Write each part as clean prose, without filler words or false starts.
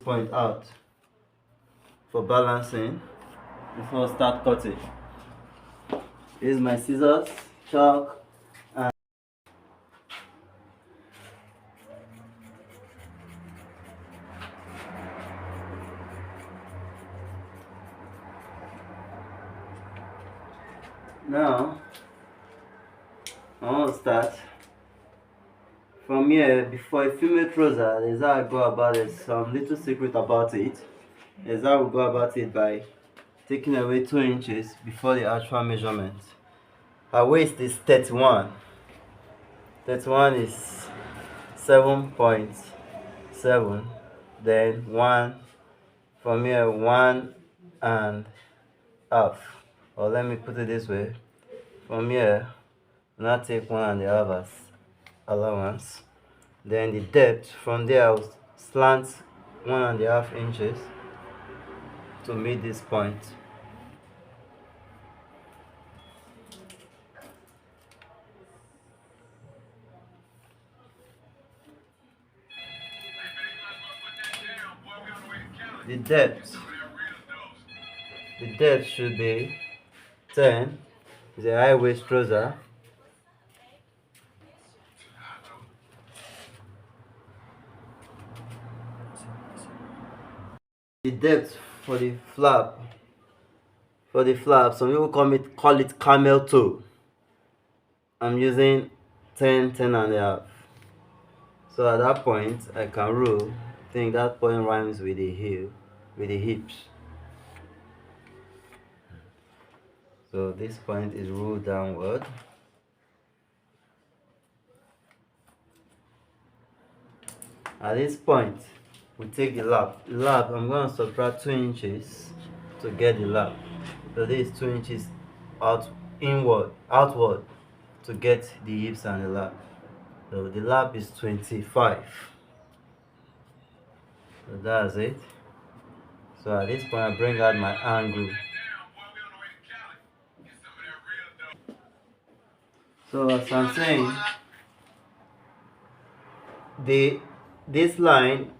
point out for balancing before I start cutting. Here's my scissors, chalk, and now I want to start from here. Before a female trouser, there's how I go about it. Some little secret about it. There's how we go about it by taking away 2 inches before the actual measurement. Her waist is 31. 31 is 7.7. Then 1 from here, 1.5. Or let me put it this way. From here, now take 1.5 as allowance. Then the depth from there, I'll slant 1.5 inches to meet this point. The depth should be 10. It's a high waist trouser. The depth for the flap, some people call it camel toe. I'm using 10.5. So at that point, I can rule. I think that point rhymes with the heel, with the hips. So this point is ruled downward. At this point, we take the lap. I'm going to subtract 2 inches to get the lap. So this is 2 inches outward to get the hips and the lap. So the lap is 25. So that's it. So at this point, I bring out my angle. So as I'm saying, this line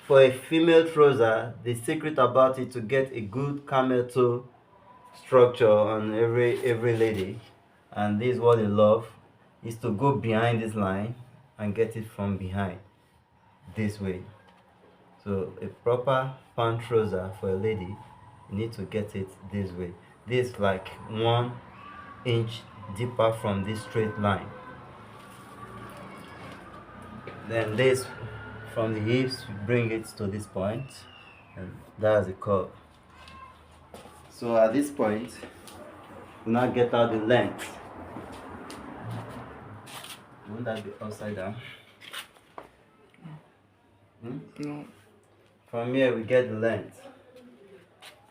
for a female trouser, the secret about it to get a good camel toe structure on every lady, and this is what they love, is to go behind this line and get it from behind this way. So a proper pant trouser for a lady, you need to get it this way. This is like 1 inch deeper from this straight line. Then this from the hips, we bring it to this point, and that's the curve. So at this point, we now get out the length. Won't that be upside down? No. From here, we get the length.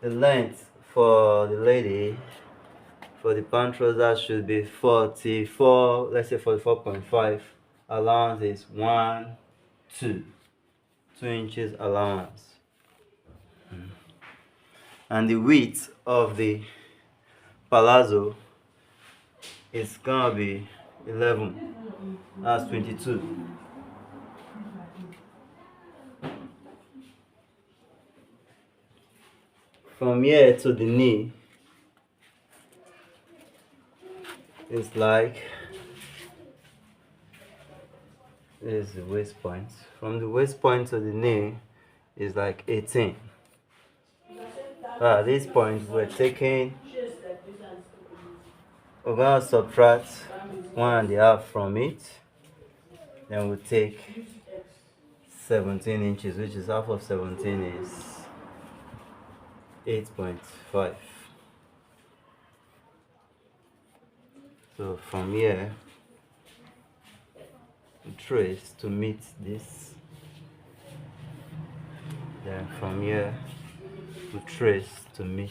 The length for the lady, for the pant trouser, should be 44, let's say 44.5. Allowance is 2 inches allowance. And the width of the palazzo is gonna be 11. That's 22. From here to the knee, it's like this is the waist point. From the waist point to the knee is like 18. At this point, we're gonna subtract 1.5 from it. Then we'll take 17 inches, which is half of 17 is 8.5. So from here, we trace to meet this. Then from here, we trace to meet.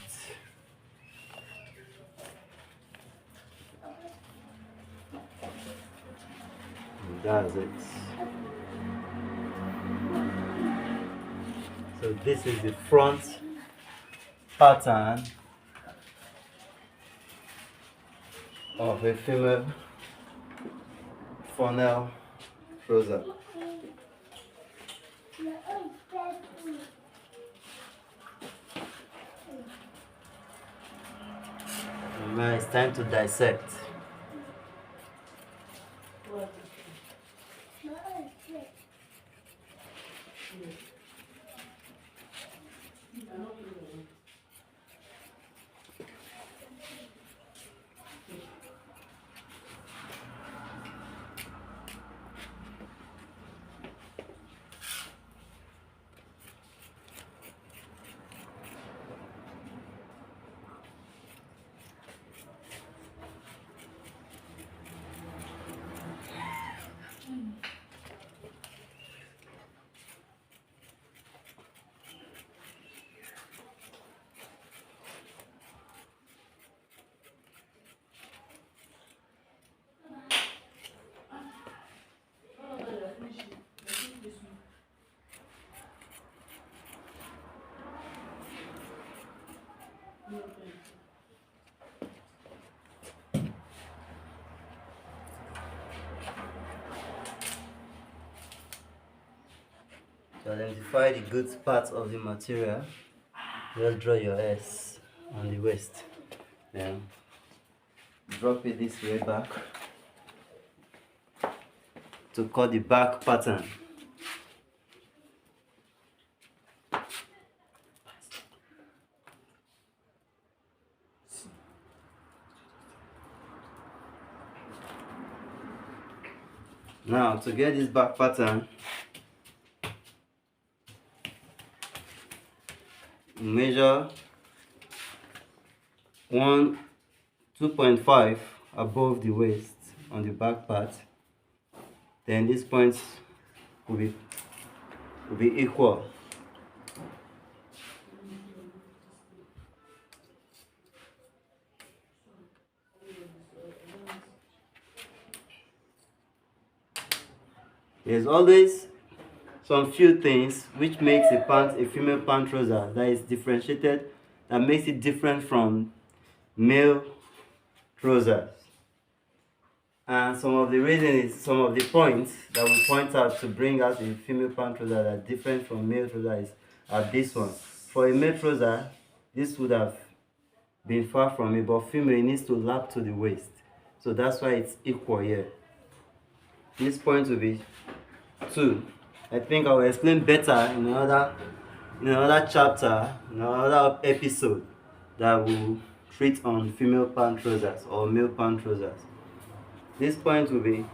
And that's it. So this is the front pattern of a female funnel trouser. time to dissect. To identify the good parts of the material, just draw your S on the waist. Then drop it this way back to cut the back pattern. Now to get this back pattern, measure 2.5 above the waist on the back part. Then these points will be equal. There's always some few things which makes a pant a female pant trouser that is differentiated, that makes it different from male trousers. And some of the reasons, some of the points that we point out to bring out a female pant trouser that are different from male trousers are this one. For a male trouser, this would have been far from it, but female, it needs to lap to the waist. So that's why it's equal here. This point will be 2. I think I will explain better in another chapter, in another episode that will treat on female pant trousers or male pant trousers. This point will be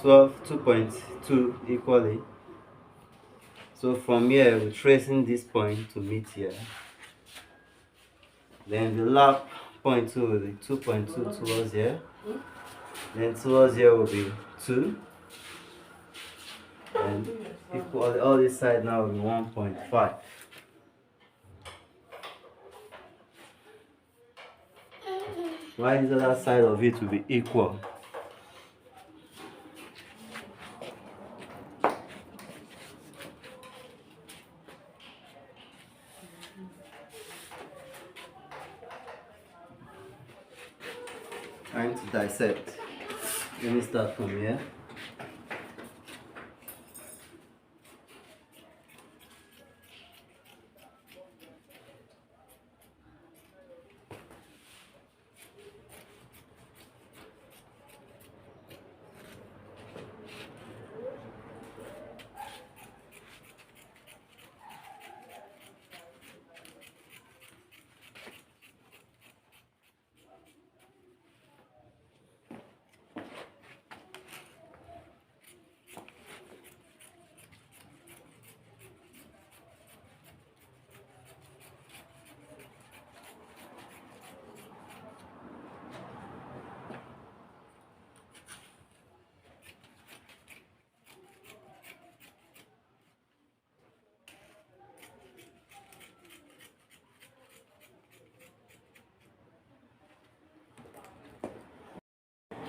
2.2 equally. So from here, we're tracing this point to meet here. Then the lap point 2 will be 2.2 towards here. Then towards here will be 2. And equal, all this side now will be 1.5. While this other side of it will be equal. Trying to dissect. Let me start from here.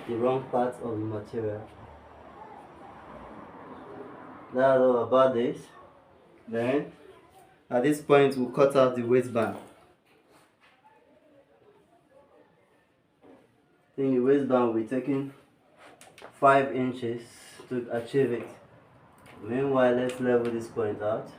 The wrong part of the material. That's all about this. Then at this point we'll cut out the waistband. I think the waistband will be taking 5 inches to achieve it. Meanwhile, let's level this point out.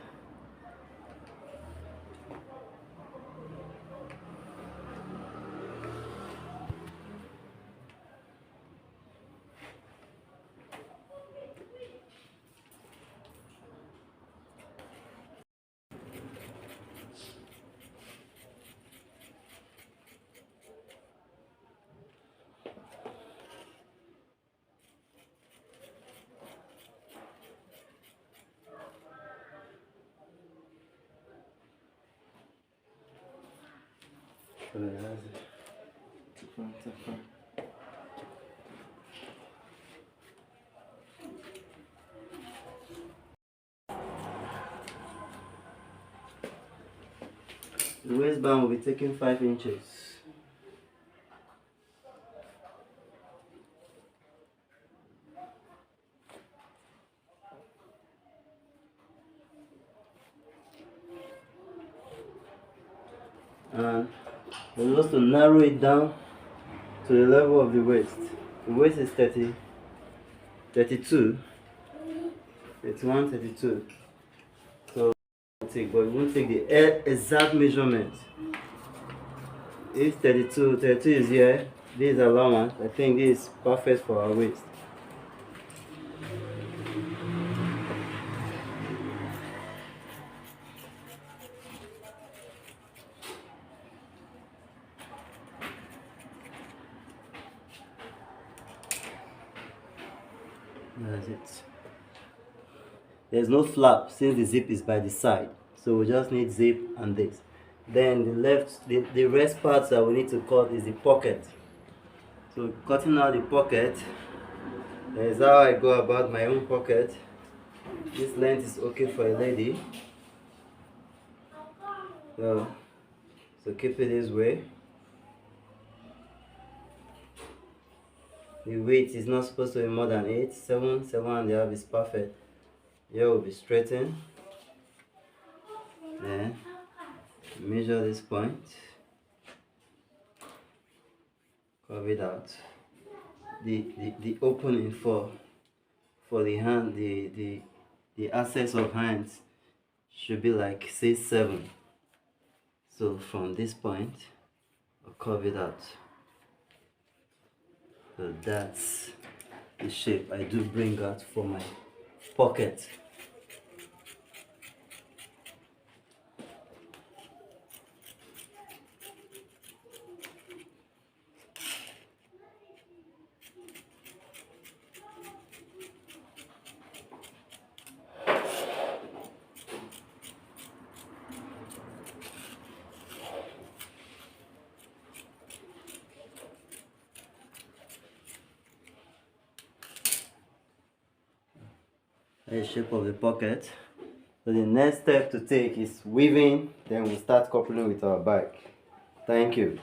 The waistband will be taking 5 inches. And we're just to narrow it down to the level of the waist. The waist is 32, 31, 32. So but we won't take the exact measurement. If 32 is here, this is allowance. I think this is perfect for our waist. That's it. There's no flap since the zip is by the side, so we just need zip and this. Then the rest parts that we need to cut is the pocket. So cutting out the pocket, that is how I go about my own pocket. This length is okay for a lady, so keep it this way. The weight is not supposed to be more than 8, 7, 7.5 is perfect. Here will be straightened. Then measure this point, curve it out. The opening for the hand, the access of hands should be like 6, 7. So from this point, I'll curve it out. So that's the shape I do bring out for my pocket. The shape of the pocket. So the next step to take is weaving, then we'll start coupling with our bag. Thank you.